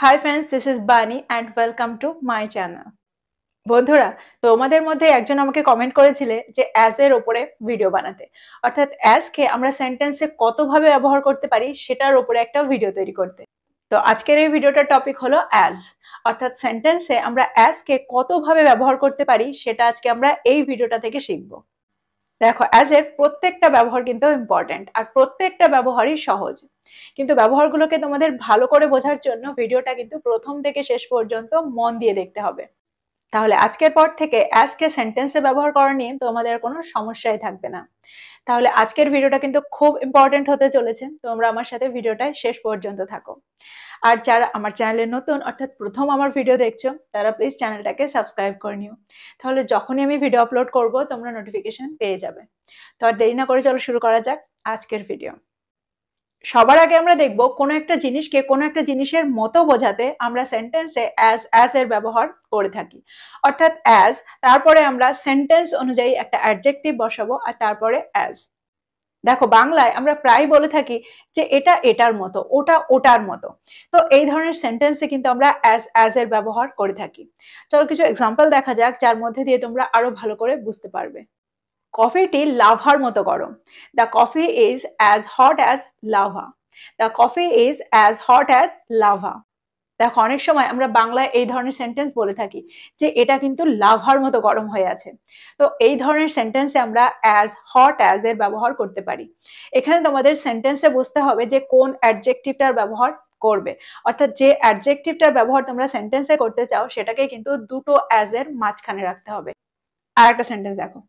Hi friends, this is Bani and welcome to my channel. বন্ধুরা, তোমাদের মধ্যে একজন আমাকে কমেন্ট করেছিলে যে অ্যাজ এর উপরে ভিডিও বানাতে, অর্থাৎ অ্যাজ কে আমরা সেন্টেন্সে কতভাবে ব্যবহার করতে পারি সেটার উপরে একটা ভিডিও তৈরি করতে। তো আজকের এই ভিডিওটার টপিক হলো অ্যাজ, অর্থাৎ সেন্টেন্সে আমরা অ্যাজ কে কতভাবে ব্যবহার করতে পারি সেটা আজকে আমরা এই ভিডিওটা থেকে শিখবো। দেখো, অ্যাজ এর প্রত্যেকটা ব্যবহার কিন্তু ইম্পর্টেন্ট আর প্রত্যেকটা ব্যবহারই সহজ, কিন্তু ব্যবহারগুলোকে তোমাদের ভালো করে বোঝার জন্য ভিডিওটা কিন্তু প্রথম থেকে শেষ পর্যন্ত মন দিয়ে দেখতে হবে। তাহলে আজকের পর থেকে অ্যাজ কে সেন্টেন্সে ব্যবহার করা নিয়ে তোমাদের কোনো সমস্যাই থাকবে না। তাহলে আজকের ভিডিওটা কিন্তু খুব ইম্পর্টেন্ট হতে চলেছে, তোমরা আমার সাথে ভিডিওটায় শেষ পর্যন্ত থাকো। আর যারা আমার চ্যানেলে নতুন, অর্থাৎ প্রথম আমার ভিডিও দেখছো, তারা প্লিজ চ্যানেলটাকে সাবস্ক্রাইব করে নিও, তাহলে যখনই আমি ভিডিও আপলোড করব তোমরা নোটিফিকেশন পেয়ে যাবে। তো আর দেরি না করে চলো শুরু করা যাক আজকের ভিডিও। সবার আগে আমরা দেখব কোনো একটা জিনিসকে কোনো একটা জিনিসের মতো বোঝাতে আমরা সেন্টেন্সে অ্যাজ এর ব্যবহার করে থাকি, অর্থাৎ অ্যাজ, তারপরে আমরা সেন্টেন্স অনুযায়ী একটা অ্যাডজেক্টিভ বসাবো আর তারপরে অ্যাজ। দেখো, বাংলায় আমরা প্রায় বলে থাকি যে এটা এটার মতো, ওটা ওটার মতো। তো এই ধরনের সেন্টেন্সে কিন্তু আমরা অ্যাজ এর ব্যবহার করে থাকি। চলো কিছু এক্সাম্পল দেখা যাক যার মধ্যে দিয়ে তোমরা আরো ভালো করে বুঝতে পারবে। কফিটি লাভার মতো গরম। The coffee is as hot as lava. The coffee is as hot as lava. দেখো, অনেক সময় আমরা বাংলায় এই ধরনের সেন্টেন্স বলে থাকি যে এটা কিন্তু লাভার মতো গরম হয়ে আছে। তো এই ধরনের সেন্টেন্সে আমরা অ্যাজ, হট অ্যাজ এর ব্যবহার করতে পারি। এখানে তোমাদের সেন্টেন্সে বুঝতে হবে যে কোন অ্যাডজেক্টিভটার ব্যবহার করবে, অর্থাৎ যে অ্যাডজেক্টিভটার ব্যবহার তোমরা সেন্টেন্সে করতে চাও সেটাকে কিন্তু দুটো অ্যাজ এর মাঝখানে রাখতে হবে। আর একটা সেন্টেন্স দেখো,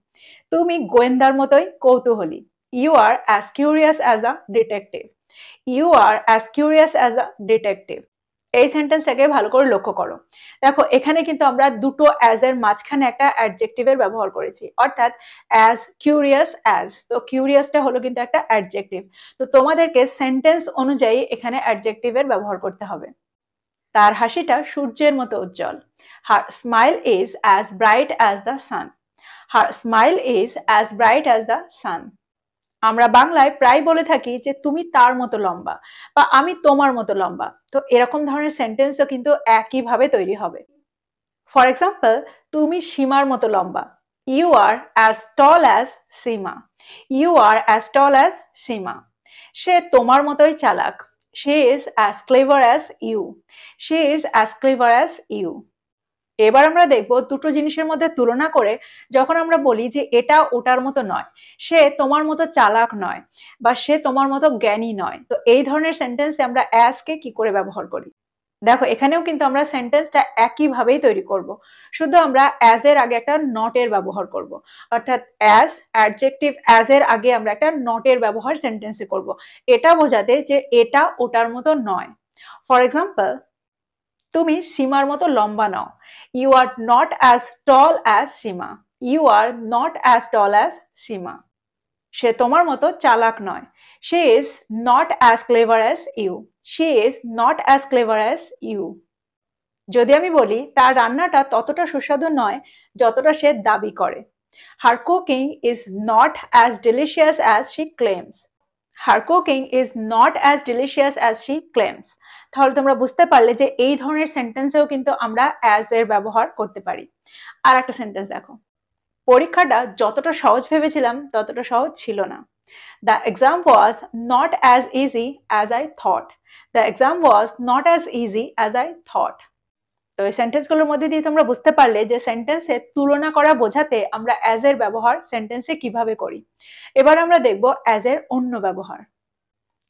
তুমি গোয়েন্দার মতোই কৌতূহলী। You are as curious as a detective. You are as curious as a detective. এই সেন্টেন্সটাকে ভালো করে লক্ষ্য করো। দেখো, এখানে কিন্তু আমরা দুটো অ্যাজ এর মাঝখানে একটা অ্যাডজেক্টিভের ব্যবহার করেছি, অর্থাৎ অ্যাজ কিউরিয়াস অ্যাজ। তো কিউরিয়াসটা হলো কিন্তু একটা অ্যাডজেক্টিভ, তো তোমাদেরকে সেন্টেন্স অনুযায়ী এখানে অ্যাডজেক্টিভের ব্যবহার করতে হবে। তার হাসিটা সূর্যের মতো উজ্জ্বল। Her smile is as bright as the sun. Her smile is as bright as the sun. আমরা বাংলায় প্রায় বলে থাকি যে তুমি তার মতো লম্বা বা আমি তোমার মতো লম্বা। তো এরকম ধরনের সেন্টেন্সও কিন্তু একইভাবে তৈরি হবে। ফর এক্সাম্পল, তুমি সীমার মতো লম্বা। You are as tall as Seema. You are as tall as Seema. সে তোমার মতোই চালাক। She is as clever as you. She is as clever as you. এবার আমরা দেখব দুটো জিনিসের মধ্যে তুলনা করে যখন আমরা বলি যে এটা ওটার মতো নয়, সে তোমার মতো চালাক নয় বা সে তোমার মতো জ্ঞানী নয়, তো এই ধরনের সেন্টেন্সে আমরা অ্যাজ কে কি করে ব্যবহার করি। দেখো, এখানেও কিন্তু আমরা সেন্টেন্সটা একইভাবেই তৈরি করব, শুধু আমরা অ্যাজ এর আগে একটা নট এর ব্যবহার করব, অর্থাৎ অ্যাজ, অ্যাডজেক্টিভ অ্যাজ এর আগে আমরা একটা নট এর ব্যবহার সেন্টেন্সে করব, এটা বোঝাতে যে এটা ওটার মতো নয়। ফর এক্সাম্পল, তুমি সীমার মতো লম্বা নও। You are not as tall as Seema. You are not as tall as Seema. সে তোমার মতো চালাক নয়। She is not as clever as you. She is not as clever as you. যদি আমি বলি তার রান্নাটা ততটা সুস্বাদু নয় যতটা সে দাবি করে। Her cooking is not as delicious as she claims. Her cooking is not as delicious as she claims. তাহলে তোমরা বুঝতে পারলে যে এই ধরনের সেন্টেন্সেও কিন্তু আমরা অ্যাজ এর ব্যবহার করতে পারি। আর একটা সেন্টেন্স দেখো, পরীক্ষাটা যতটা সহজ ভেবেছিলাম ততটা সহজ ছিল না। The exam was not as easy as I thought. The exam was not as easy as I thought. তো এই সেন্টেন্সগুলোর মধ্যে দিয়ে তোমরা বুঝতে পারলে যে সেন্টেন্সে তুলনা করা বোঝাতে আমরা অ্যাজ এর ব্যবহার সেন্টেন্সে কিভাবে করি। এবার আমরা দেখব অ্যাজ এর অন্য ব্যবহার।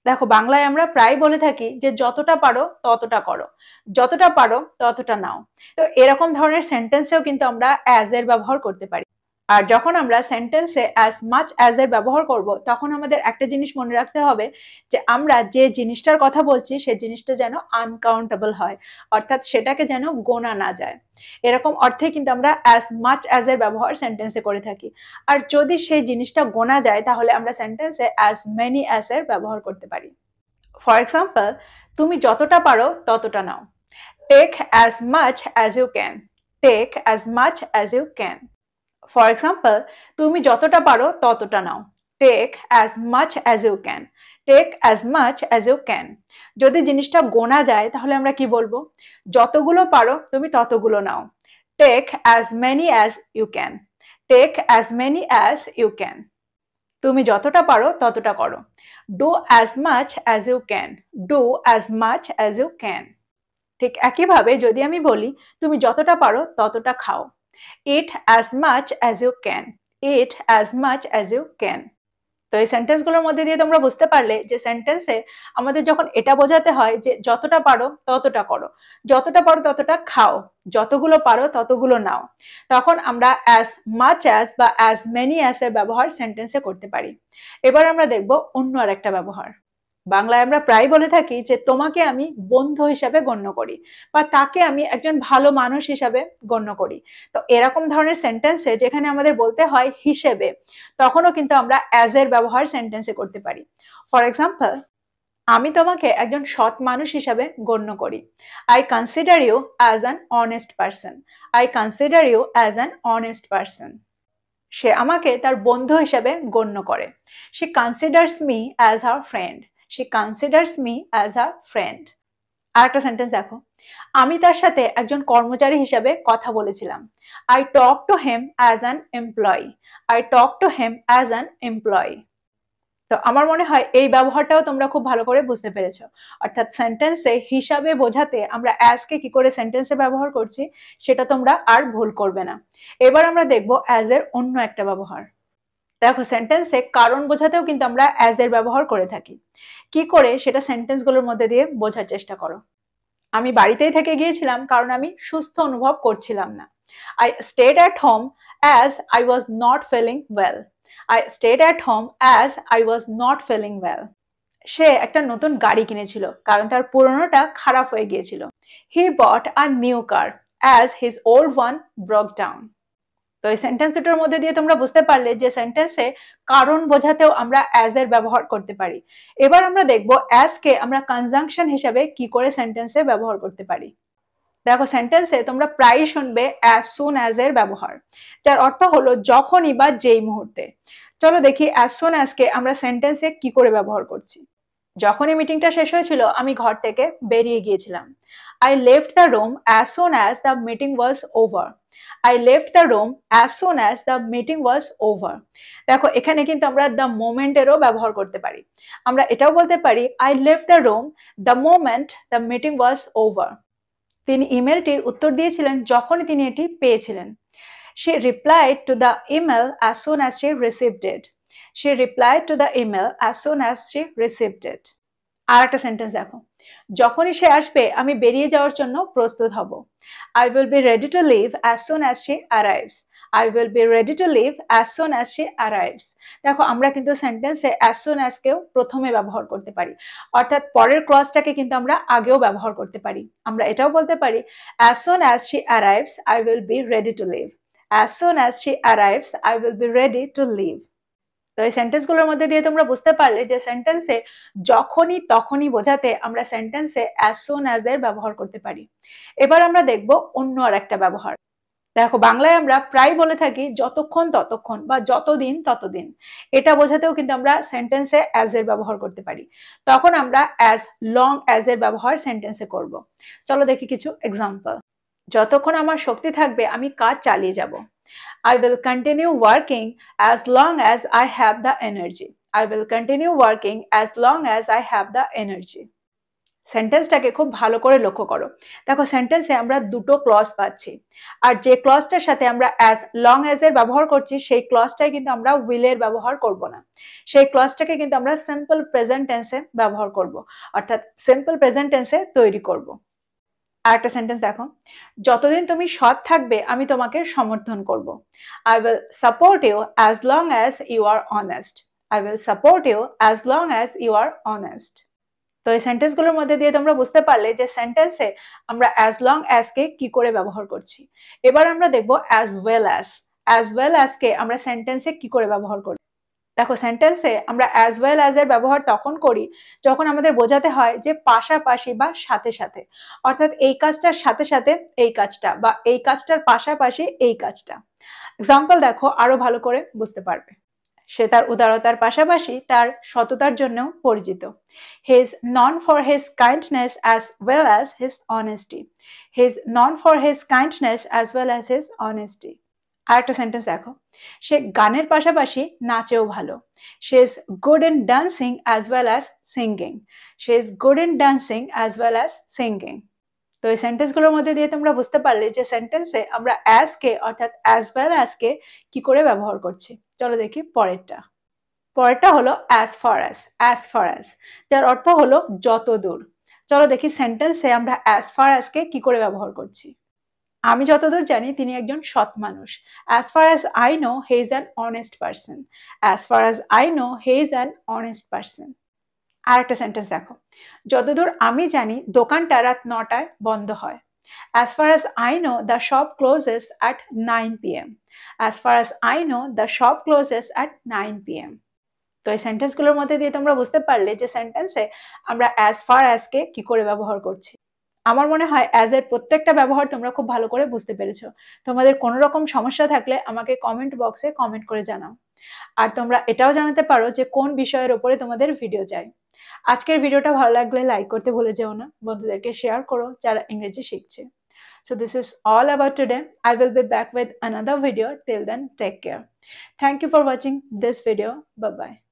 দেখো, বাংলায় আমরা প্রায় বলে থাকি যে যতটা পারো ততটা করো, যতটা পারো ততটা নাও। তো এরকম ধরনের সেন্টেন্সেও কিন্তু আমরা অ্যাজ এর ব্যবহার করতে পারি। আর যখন আমরা সেন্টেন্সে অ্যাজ মাচ অ্যাজ এর ব্যবহার করব, তখন আমাদের একটা জিনিস মনে রাখতে হবে যে আমরা যে জিনিসটার কথা বলছি সে জিনিসটা যেন আনকাউন্টেবল হয়, অর্থাৎ সেটাকে যেন গোনা না যায়। এরকম অর্থে কিন্তু আমরা অ্যাজ মাচ অ্যাজ এর ব্যবহার সেন্টেন্সে করে থাকি। আর যদি সেই জিনিসটা গোনা যায় তাহলে আমরা সেন্টেন্সে অ্যাজ মেনি অ্যাজ এর ব্যবহার করতে পারি। ফর এক্সাম্পল, তুমি যতটা পারো ততটা নাও। Take as much as you can. Take as much as you can. For example, তুমি যতটা পারো ততটা নাও। Take as much as you can, take as much as you can. যদি জিনিসটা গোনা যায় তাহলে আমরা কি বলবো? যতগুলো পারো তুমি ততগুলো নাও। Take as many as you can, take as many as you can. তুমি যতটা পারো ততটা করো। Do as much as you can, do as much as you can. ঠিক একইভাবে যদি আমি বলি তুমি যতটা পারো ততটা খাও, eat as much as you can, eat as much as you can. তো এই সেন্টেন্সগুলোর মধ্যে দিয়ে তোমরা বুঝতে পারলে যে সেন্টেন্সে আমাদের যখন এটা বোঝাতে হয় যে যতটা পারো ততটা করো, যতটা পারো ততটা খাও, যতগুলো পারো ততগুলো নাও, তখন আমরা অ্যাজ মাচ অ্যাজ বা অ্যাজ মেনি অ্যাজ এর ব্যবহার সেন্টেন্সে করতে পারি। এবার আমরা দেখব অন্য আর একটা ব্যবহার। বাংলায় আমরা প্রায় বলে থাকি যে তোমাকে আমি বন্ধু হিসাবে গণ্য করি বা তাকে আমি একজন ভালো মানুষ হিসাবে গণ্য করি। তো এরকম ধরনের সেন্টেন্সে যেখানে আমাদের বলতে হয় হিসেবে, তখনও কিন্তু আমরা অ্যাজ এর ব্যবহার সেন্টেন্সে করতে পারি। ফর এক্সাম্পল, আমি তোমাকে একজন সৎ মানুষ হিসাবে গণ্য করি। I consider you as an honest person, I consider you as an honest person. সে আমাকে তার বন্ধু হিসেবে গণ্য করে। She considers me as her friend, she considers me as her friend. আর একটা সেন্টেন্স দেখো, আমি তার সাথে একজন কর্মচারী হিসাবে কথা বলেছিলাম। I talk to him as an employee, I talk to him as an employee. তো আমার মনে হয় এই ব্যবহারটাও তোমরা খুব ভালো করে বুঝতে পেরেছো। অর্থাৎ সেন্টেন্সে হিসাবে বোঝাতে আমরা অ্যাজ কে কি করে সেন্টেন্সে ব্যবহার করছি সেটা তোমরা আর ভুল করবে না। এবার আমরা দেখবো অ্যাজ এর অন্য একটা ব্যবহার। দেখো সেন্টেন্সে কারণ বোঝাতেও কিন্তু আমরা অ্যাজ এর ব্যবহার করে থাকি। কি করে সেটা সেন্টেন্সগুলোর মধ্যে দিয়ে বোঝার চেষ্টা করো। আমি বাড়িতেই থেকে গিয়েছিলাম কারণ আমি সুস্থ অনুভব করছিলাম না। I stayed at home as I was not feeling well. I stayed at home as I was not feeling well. সে একটা নতুন গাড়ি কিনেছিল কারণ তার পুরনোটা খারাপ হয়ে গিয়েছিল। He bought a new car as his old one broke down. তো এই সেন্টেন্স দুটোর মধ্যে দিয়ে তোমরা বুঝতে পারলে যে সেন্টেন্সে কারণ বোঝাতেও আমরা অ্যাজ এর ব্যবহার করতে পারি। এবার আমরা দেখব অ্যাজ কে আমরা কনজাংশন হিসেবে কি করে সেন্টেন্সে ব্যবহার করতে পারি। দেখো সেন্টেন্সে তোমরা প্রায় শুনবে অ্যাজ সুন অ্যাজ এর ব্যবহার, যার অর্থ হলো যখনই বা যেই মুহূর্তে। চলো দেখি অ্যাজ সুন অ্যাজ কে আমরা সেন্টেন্সে কি করে ব্যবহার করছি। যখনই মিটিংটা শেষ হয়েছিল আমি ঘর থেকে বেরিয়ে গিয়েছিলাম। I left the room as soon as the meeting was over. I left the room as soon as the meeting was over. দেখো এখানে কিন্তু আমরা দ্য মোমেন্টেরও ব্যবহার করতে পারি। আমরা এটাও বলতে পারি I left the room the moment the meeting was over. তিনি ইমেলটির উত্তর দিয়েছিলেন যখনই তিনি এটি পেয়েছিলেন। She replied to the email as soon as she received it. She replied to the email as soon as she received it. আর একটা sentence দেখো, যখনই সে আসবে আমি বেরিয়ে যাওয়ার জন্য প্রস্তুত হব। I will be ready to leave as soon as she arrives. I will be ready to leave as soon as she arrives. দেখো আমরা কিন্তু সেন্টেন্সে as soon as কেও প্রথমে ব্যবহার করতে পারি, অর্থাৎ পরের ক্লজটাকে কিন্তু আমরা আগেও ব্যবহার করতে পারি। আমরা এটাও বলতে পারি as soon as she arrives I will be ready to leave. As soon as she arrives I will be ready to leave. তো এই সেন্টেন্সগুলোর মধ্যে দিয়ে তোমরা বুঝতে পারলে যে সেন্টেন্সে যখনই তখনই বোঝাতে আমরা সেন্টেন্সে অ্যাজ সুন অ্যাজ এর ব্যবহার করতে পারি। এবার আমরা দেখব অন্য আর একটা ব্যবহার। দেখো বাংলায় আমরা প্রায় বলে থাকি যতক্ষণ ততক্ষণ বা যতদিন ততদিন। এটা বোঝাতেও কিন্তু আমরা সেন্টেন্সে অ্যাজ এর ব্যবহার করতে পারি। তখন আমরা অ্যাজ লং অ্যাজ এর ব্যবহার সেন্টেন্সে করব। চলো দেখি কিছু এক্সাম্পল। যতক্ষণ আমার শক্তি থাকবে আমি কাজ চালিয়ে যাব। I will continue working as long as I have the energy. I will continue working as long as I have the energy. সেন্টেন্সটাকে খুব ভালো করে লক্ষ্য করো। দেখো সেন্টেন্সে আমরা দুটো ক্লজ পাচ্ছি, আর যে ক্লজটার সাথে আমরা অ্যাজ লং অ্যাজ এর ব্যবহার করছি সেই ক্লজটাই কিন্তু আমরা উইল এর ব্যবহার করব না। সেই ক্লজটাকে কিন্তু আমরা সিম্পল প্রেজেন্ট টেন্সে ব্যবহার করব, অর্থাৎ সিম্পল প্রেজেন্ট টেন্সে তৈরি করব। আরেকটা সেন্টেন্স দেখো, যতদিন তুমি সৎ থাকবে আমি তোমাকে সমর্থন করব। I will support you as long as you are honest. I will support you as long as you are honest. তো এই সেন্টেন্সগুলোর মধ্যে দিয়ে তোমরা বুঝতে পারলে যে সেন্টেন্সে আমরা as long as কে কি করে ব্যবহার করছি। এবার আমরা দেখব as well as। as well as কে আমরা সেন্টেন্সে কি করে ব্যবহার করি। দেখো সেন্টেন্সে আমরা as well as এর ব্যবহার তখন করি যখন আমাদের বোঝাতে হয় যে পাশাপাশি বা সাথে সাথে, অর্থাৎ এই কাজটার সাথে সাথে এই কাজটা বা এই কাজটার পাশাপাশি এই কাজটা। এক্সাম্পল দেখো আরো ভালো করে বুঝতে পারবে। সে তার উদারতার পাশাপাশি তার সততার জন্যও পরিচিত। He is known for his kindness as well as his honesty. He is known for his kindness as well as his honesty. আর একটা সেন্টেন্স দেখো, সে গানের পাশাপাশি নাচেও ভালো। সে is good in dancing as well as singing. সে is good in dancing as well as singing. তো এই সেন্টেন্সগুলোর মধ্যে দিয়ে তোমরা বুঝতে পারলে যে সেন্টেন্সে আমরা অ্যাজ কে অর্থাৎ অ্যাজ ওয়েল অ্যাজ কে কি করে ব্যবহার করছি। চলো দেখি পরেরটা। পরেরটা হলো as far as. As far as, যার অর্থ হলো যত দূর। চলো দেখি সেন্টেন্সে আমরা অ্যাজ ফার অ্যাজ কে কি করে ব্যবহার করছি। আমি যতদূর জানি তিনি একজন সৎ মানুষ। As far as I know he is an honest person. As far as I know he is an honest person. আর একটা সেন্টেন্স দেখো, যতদূর আমি জানি দোকানটা রাত 9টায় বন্ধ হয়। As far as I know, the shop closes at 9 p.m. As far as I know, the shop closes at 9 p.m. তো এই সেন্টেন্সগুলোর মধ্যে দিয়ে তোমরা বুঝতে পারলে যে সেন্টেন্সে আমরা as far as কে কি করে ব্যবহার করছি। আমার মনে হয় as এর প্রত্যেকটা ব্যবহার তোমরা খুব ভালো করে বুঝতে পেরেছো। তোমাদের কোনো রকম সমস্যা থাকলে আমাকে কমেন্ট বক্সে কমেন্ট করে জানাও। আর তোমরা এটাও জানাতে পারো যে কোন বিষয়ের উপরে তোমাদের ভিডিও চাই। আজকের ভিডিওটা ভালো লাগলে লাইক করতে ভুলে যেও না, বন্ধুদেরকে শেয়ার করো যারা ইংরেজি শিখছে। So this is all about today. I will be back with another video. Till then, take care. Thank you for watching this video. Bye bye.